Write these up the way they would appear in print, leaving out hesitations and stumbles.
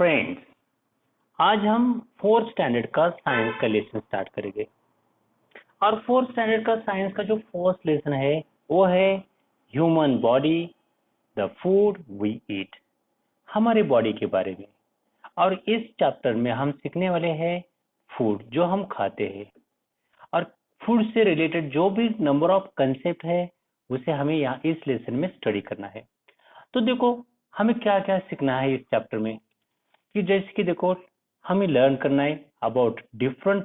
Friends, आज हम fourth standard का साइंस का लेसन स्टार्ट करेंगे। और फोर्थ स्टैंडर्ड का साइंस का जो फर्स्ट लेसन है वो है human body, the food we eat, हमारी बॉडी के बारे में। और इस चैप्टर में हम सीखने वाले हैं फूड जो हम खाते हैं, और फूड से रिलेटेड जो भी नंबर ऑफ कंसेप्ट है उसे हमें यहाँ इस लेसन में स्टडी करना है। तो देखो हमें क्या क्या सीखना है इस चैप्टर में, कि जैसे कि देखो हमें लर्न करना है about different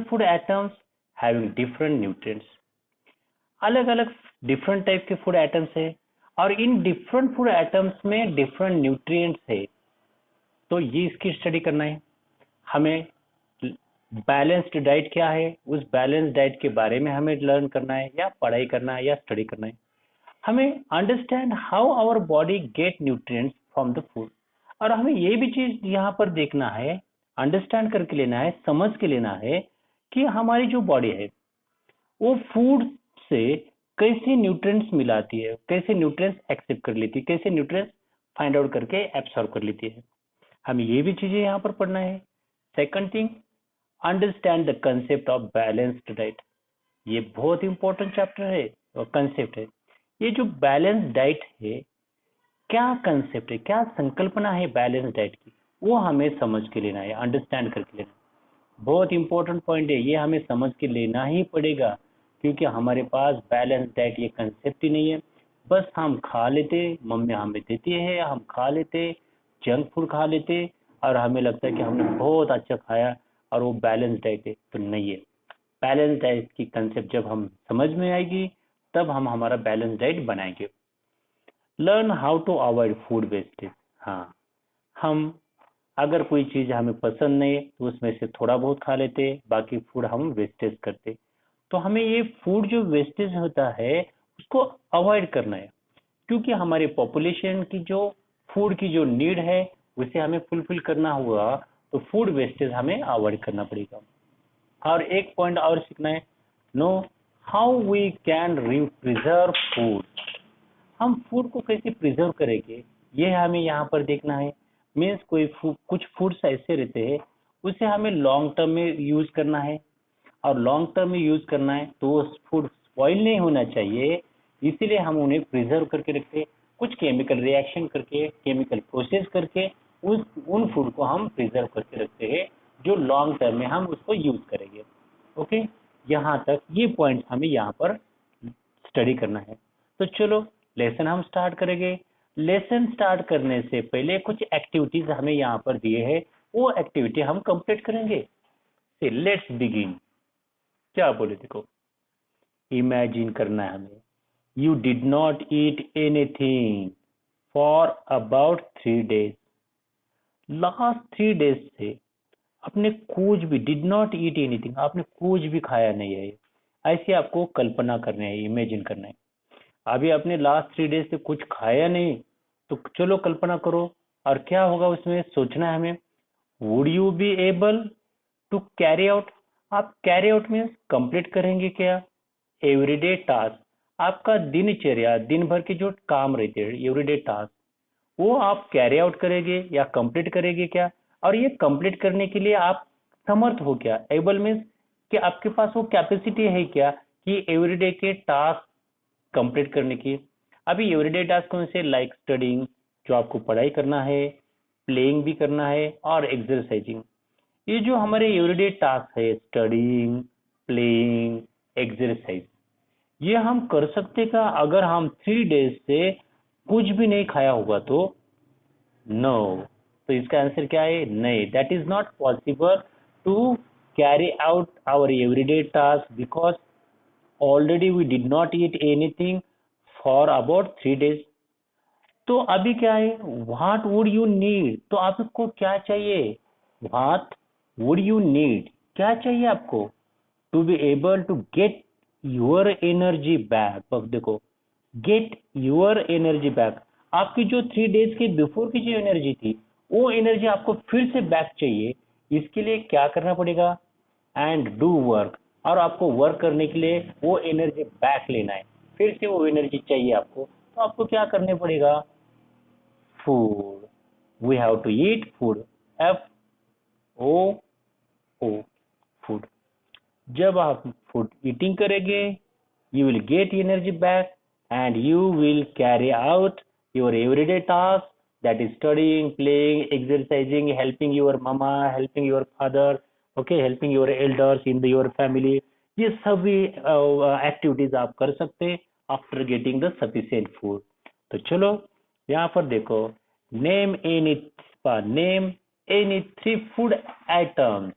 food items having different nutrients. अलग अलग डिफरेंट टाइप के फूड आइटम्स है और इन डिफरेंट फूड आइटम्स में डिफरेंट न्यूट्रिएंट्स है। तो ये इसकी स्टडी करना है हमें। बैलेंस्ड डाइट क्या है, उस बैलेंस्ड डाइट के बारे में हमें लर्न करना है या पढ़ाई करना है या स्टडी करना है। हमें understand how our body get nutrients from the food. और हमें ये भी चीज यहाँ पर देखना है, अंडरस्टैंड करके लेना है, समझ के लेना है कि हमारी जो बॉडी है वो फूड से कैसे न्यूट्रिएंट्स मिलाती है, कैसे न्यूट्रिएंट्स एक्सेप्ट कर लेती है, कैसे न्यूट्रिएंट्स फाइंड आउट करके एब्सॉर्ब कर लेती है। हमें ये भी चीजें यहाँ पर पढ़ना है। Second thing, understand the concept of balanced diet. ये बहुत इंपॉर्टेंट चैप्टर है और कंसेप्ट है। ये जो बैलेंस डाइट है, क्या कंसेप्ट है, क्या संकल्पना है बैलेंस डाइट की, वो हमें समझ के लेना है, अंडरस्टैंड करके लेना है। बहुत इंपॉर्टेंट पॉइंट है, ये हमें समझ के लेना ही पड़ेगा, क्योंकि हमारे पास बैलेंस डाइट ये कंसेप्ट ही नहीं है। बस हम खा लेते, मम्मी हमें देती है, हम खा लेते, जंक फूड खा लेते और हमें लगता है कि हमने बहुत अच्छा खाया और वो बैलेंस डाइट है। तो नहीं है। बैलेंस डाइट की कंसेप्ट जब हम समझ में आएगी तब हम हमारा बैलेंस डाइट बनाएंगे। Learn how to avoid food wastage. हाँ, हम अगर कोई चीज हमें पसंद नहीं तो उसमें से थोड़ा बहुत खा लेते, बाकी फूड हम वेस्टेज करते। तो हमें ये फूड जो वेस्टेज होता है उसको अवॉइड करना है, क्योंकि हमारे पॉपुलेशन की जो फूड की जो नीड है उसे हमें फुलफिल करना हुआ तो फूड वेस्टेज हमें अवॉइड करना पड़ेगा। और एक पॉइंट और सीखना है, know how we can preserve food. हम फूड को कैसे प्रिजर्व करेंगे ये हमें यहाँ पर देखना है। मीन्स कुछ फूड्स ऐसे रहते हैं उसे हमें लॉन्ग टर्म में यूज करना है, और लॉन्ग टर्म में यूज करना है तो वो फूड स्पॉइल नहीं होना चाहिए, इसीलिए हम उन्हें प्रिजर्व करके रखते हैं। कुछ केमिकल रिएक्शन करके, केमिकल प्रोसेस करके उन फूड को हम प्रिजर्व करके रखते हैं जो लॉन्ग टर्म में हम उसको यूज करेंगे। ओके, यहाँ तक ये पॉइंट हमें यहाँ पर स्टडी करना है। तो चलो लेसन हम स्टार्ट करेंगे। लेसन स्टार्ट करने से पहले कुछ एक्टिविटीज हमें यहाँ पर दिए हैं, वो एक्टिविटी हम कंप्लीट करेंगे। Let's begin. क्या बोले देखो, इमेजिन करना है हमें, you did not eat anything for about 3 days। Last 3 days से आपने कुछ भी, डिड नॉट ईट एनीथिंग, आपने कुछ भी खाया नहीं है। ऐसे आपको कल्पना करना है, इमेजिन करना है। अभी आपने लास्ट 3 days से कुछ खाया नहीं, तो चलो कल्पना करो और क्या होगा उसमें सोचना है हमें। Would you be able to carry out. आप कैरी आउट मीन्स कंप्लीट करेंगे क्या, एवरीडे टास्क, आपका दिनचर्या, दिन भर के जो काम रहते हैं एवरीडे टास्क, वो आप कैरी आउट करेंगे या कंप्लीट करेंगे क्या। और ये कंप्लीट करने के लिए आप समर्थ हो क्या, एबल मीन्स कि आपके पास वो कैपेसिटी है क्या कि एवरीडे के टास्क कंप्लीट करने की। अभी एवरीडे टास्क कौन से, लाइक स्टडिंग, जो आपको पढ़ाई करना है, प्लेइंग भी करना है और एक्सरसाइजिंग। ये जो हमारे एवरीडे टास्क है, स्टडिंग, प्लेइंग, एक्सरसाइज, ये हम कर सकते का अगर हम 3 days से कुछ भी नहीं खाया होगा तो। नो, तो इसका आंसर क्या है, नहीं, that is not possible to carry out our everyday task because already we did not eat anything for about 3 days। तो अभी क्या है, व्हाट वुड यू नीड, तो आपको क्या चाहिए, व्हाट वुड यू नीड, क्या चाहिए आपको, to be able to get your energy back. अब देखो, गेट योर एनर्जी बैक, आपकी जो 3 days के बिफोर की जो एनर्जी थी वो एनर्जी आपको फिर से बैक चाहिए। इसके लिए क्या करना पड़ेगा, एंड डू वर्क, और आपको वर्क करने के लिए वो एनर्जी बैक लेना है, फिर से वो एनर्जी चाहिए आपको, तो आपको क्या करने पड़ेगा, food, we have to eat food, FOO, food. जब आप फूड ईटिंग करेंगे, you will get energy back and you will carry out your everyday tasks, that is studying, playing, exercising, helping your mama, helping your father, okay, helping your elders in your family। ये सभी activities आप कर सकते हैं after getting the sufficient food. तो चलो यहाँ पर देखो, name any 3 food items.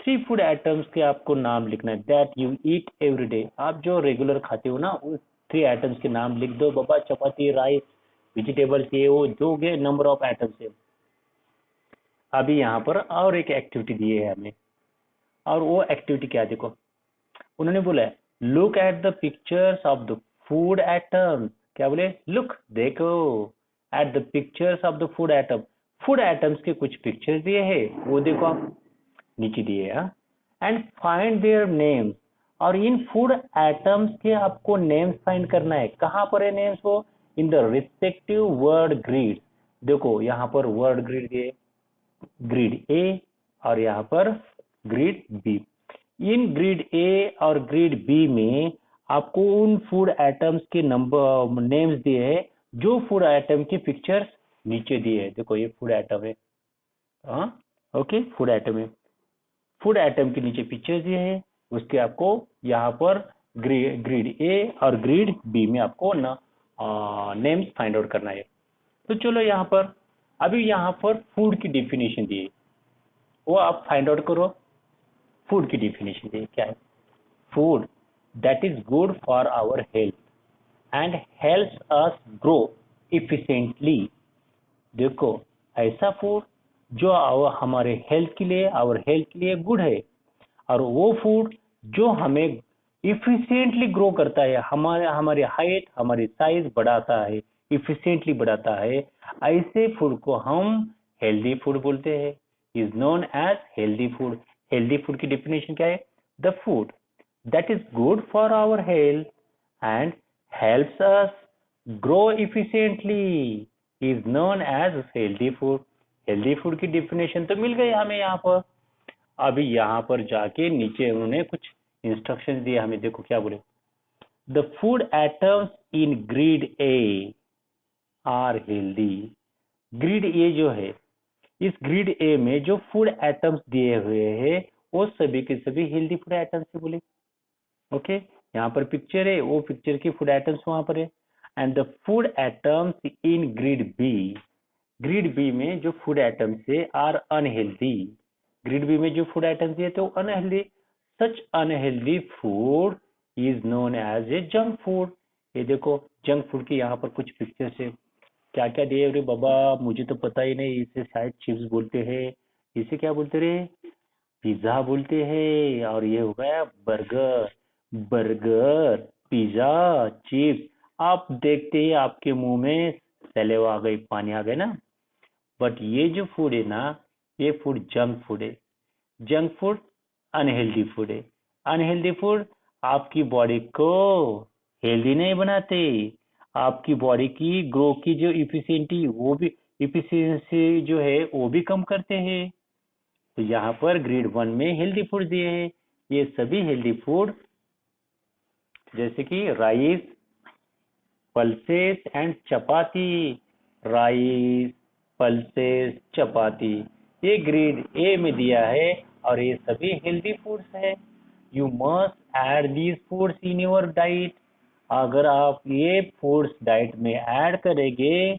3 food items के आपको नाम लिखना है, that you eat every day. आप जो रेगुलर खाते हो ना, उस 3 आइटम्स के नाम लिख दो बाबा। चपाती, राइस, वेजिटेबल्स, ये वो जो गए नंबर ऑफ आइटम्स है। अभी यहाँ पर और एक एक्टिविटी दी है हमें, और वो एक्टिविटी क्या है देखो, उन्होंने बोला है look at the pictures of the food items. क्या बोले? लुक, देखो, at the pictures of the food item. Food items के कुछ पिक्चर्स दिए है, वो देखो आप नीचे दिए है, एंड फाइंड देयर नेम्स। और इन फूड आइटम्स के आपको नेम्स फाइंड करना है। कहाँ पर है नेम्स? वो in the respective word grid. देखो यहाँ पर वर्ड ग्रिड दिए, ग्रिड ए और यहाँ पर ग्रिड बी। इन ग्रिड ए और ग्रिड बी में आपको उन फूड आइटम्स के नंबर नेम्स दिए हैं जो फूड आइटम की पिक्चर्स नीचे दिए है। देखो ये फूड आइटम है, हाँ ओके, फूड आइटम है। फूड आइटम के नीचे पिक्चर्स दिए हैं, उसके आपको यहाँ पर ग्रिड ए और ग्रिड बी में आपको नेम्स फाइंड आउट करना है। तो चलो यहाँ पर, अभी यहाँ पर फूड की डेफिनेशन दी है, वो आप फाइंड आउट करो। फूड की डेफिनेशन दी क्या है? Food that is good for our health and helps us grow efficiently. देखो, ऐसा फूड जो हमारे हेल्थ के लिए गुड है, और वो फूड जो हमें इफिशिएंटली ग्रो करता है, हमारे हाइट, हमारी साइज बढ़ाता है, इफिशिएंटली बढ़ाता है, ऐसे फूड को हम हेल्दी फूड बोलते हैं, is known as healthy food. Healthy food की डेफिनेशन क्या है? The food that is good for our health and helps us grow efficiently is known as healthy food. Healthy food की definition तो मिल गई हमें यहाँ पर। अभी यहाँ पर जाके नीचे उन्होंने कुछ इंस्ट्रक्शंस दिए हमें, देखो क्या बोले, the food items in grid A are healthy. Grid A जो है, इस ग्रिड ए में जो फूड आइटम्स दिए हुए हैं वो सभी के सभी हेल्दी फूड आइटम्स है बोले। ओके, यहाँ पर पिक्चर है, वो पिक्चर की फूड आइटम्स वहां पर है। And the food items in grid B में जो फूड आइटम्स है आर अनहेल्दी। ग्रिड बी में जो फूड आइटम्स दिए थे वो unhealthy. Such unhealthy food is known as a junk food. ये देखो जंक फूड की यहाँ पर कुछ पिक्चर्स है। क्या क्या दिए रे बाबा, मुझे तो पता ही नहीं। इसे शायद चिप्स बोलते हैं, इसे क्या बोलते रे? पिज्जा बोलते हैं। और ये हो गया बर्गर, पिज्जा, चिप्स। आप देखते ही आपके मुंह में सैलेवा आ गई, पानी आ गया ना। बट ये जो फूड है ना, ये फूड जंक फूड है। जंक फूड अनहेल्दी फूड है। अनहेल्दी फूड आपकी बॉडी को हेल्दी नहीं बनाते, आपकी बॉडी की ग्रो की जो इफिशियंसी जो है वो भी कम करते हैं। तो यहाँ पर ग्रेड 1 में हेल्दी फूड दिए हैं। ये सभी हेल्दी फूड जैसे कि rice, pulses and chapati. Rice, pulses, chapati, ये ग्रेड ए में दिया है और ये सभी हेल्दी फूड्स है। You must add these foods in your diet. अगर आप ये फूड्स डाइट में ऐड करेंगे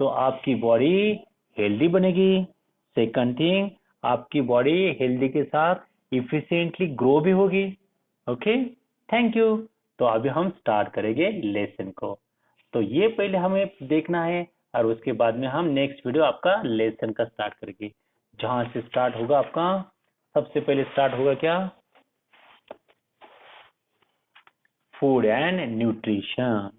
तो आपकी बॉडी हेल्दी बनेगी। सेकंड थिंग, आपकी बॉडी हेल्दी के साथ इफिशिएंटली ग्रो भी होगी। Okay, thank you. तो अभी हम स्टार्ट करेंगे लेसन को। तो ये पहले हमें देखना है और उसके बाद में हम नेक्स्ट वीडियो आपका लेसन का स्टार्ट करेंगे। जहां से स्टार्ट होगा आपका, सबसे पहले स्टार्ट होगा क्या? Food and nutrition.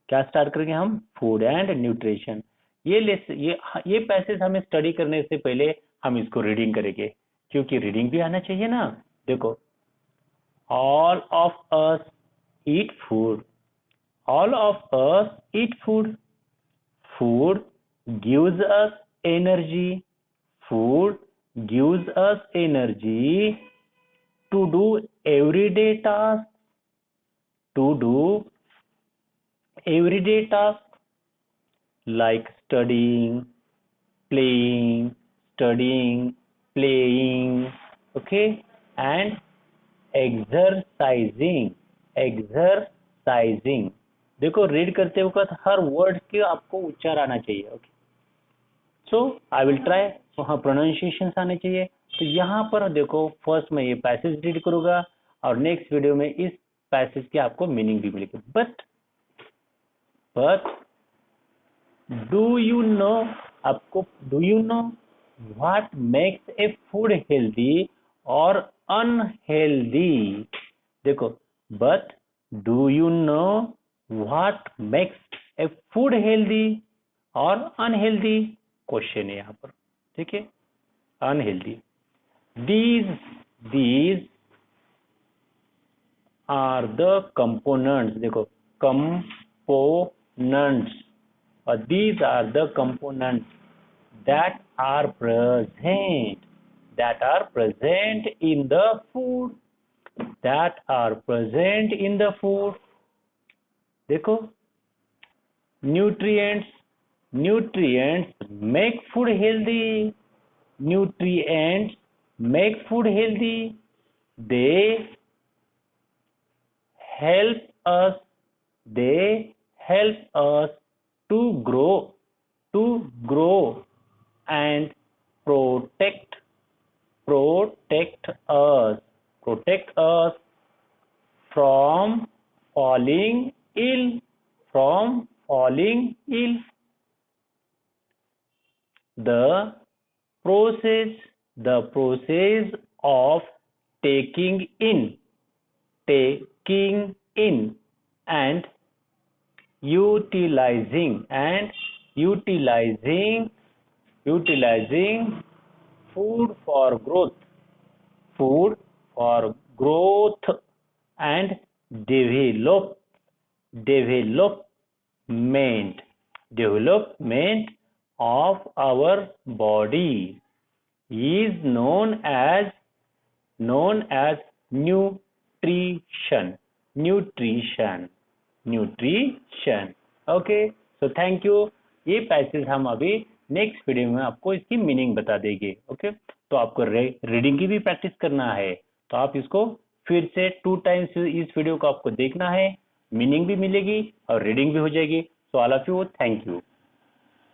क्या स्टार्ट करेंगे हम? Food and nutrition. ये पैसेज हमें स्टडी करने से पहले हम इसको रीडिंग करेंगे, क्योंकि रीडिंग भी आना चाहिए ना। देखो, all of us eat food, all of us eat food, food gives us energy. Food gives us energy to do everyday tasks. To do everyday tasks like playing, studying, playing, okay, and exercising. exercising देखो read करते वक्त हर word के आपको उच्चार आना चाहिए, okay. So I will try. हाँ, pronunciation आने चाहिए. तो यहाँ पर देखो फर्स्ट मैं ये पैसेज रीड करूंगा और नेक्स्ट वीडियो में इस पैसेज की आपको मीनिंग भी मिलेगी. बट डू यू नो, आपको do you know what makes a food healthy और अनहेल्दी. देखो but do you know what makes a food healthy और अनहेल्दी, क्वेश्चन है यहाँ पर, ठीक है. Unhealthy. these are the components. देखो components, और these are the components that are present in the food. देखो nutrients make food healthy. They help us to grow and protect us from falling ill. The process of taking in and utilizing food for growth and development of our body is known as nutrition. Okay. So thank you. ये passage हम अभी next video में आपको इसकी meaning बता देंगे, okay. तो आपको रीडिंग की भी प्रैक्टिस करना है, तो आप इसको फिर से 2 टाइम्स इस वीडियो को आपको देखना है. मीनिंग भी मिलेगी और रीडिंग भी हो जाएगी. So all of you, thank you.